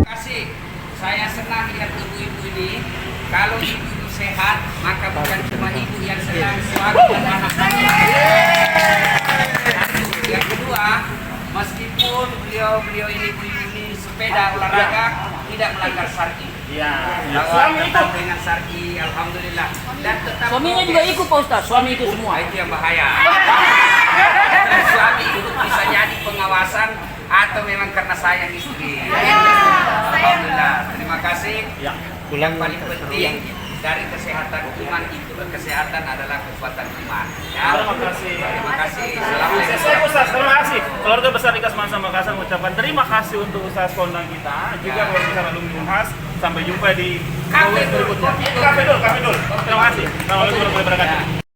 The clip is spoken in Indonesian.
kasih. Saya senang lihat ibu-ibu ini. Kalau ibu sehat, maka bukan cuma ibu yang senang, suami dan anak-anaknya. Yang kedua, meskipun beliau ini ibu-ibu ini sepeda olahraga tidak melanggar syar'i. Iya. Suami ikut dengan syar'i, alhamdulillah. Dan tetap Suaminya juga ikut Pak Ustaz, suami ikut semua. Itu yang bahaya. Suami ikut bisa jadi pengawasan atau memang karena sayang istri. Alhamdulillah. Terima kasih. Yang paling penting dari kesehatan iman itu kesehatan adalah kekuatan iman. Ya. Terima kasih. Terima kasih. Saya Ustaz, terima kasih. Keluarga besar Ikas Mansa Makassar mengucapkan terima kasih untuk Ustaz kondang kita, juga keluarga besar alumni Unhas. Sampai jumpa di Kafe dulu. berikutnya. Kafe dulu. Terima kasih. Assalamualaikum warahmatullahi wabarakatuh.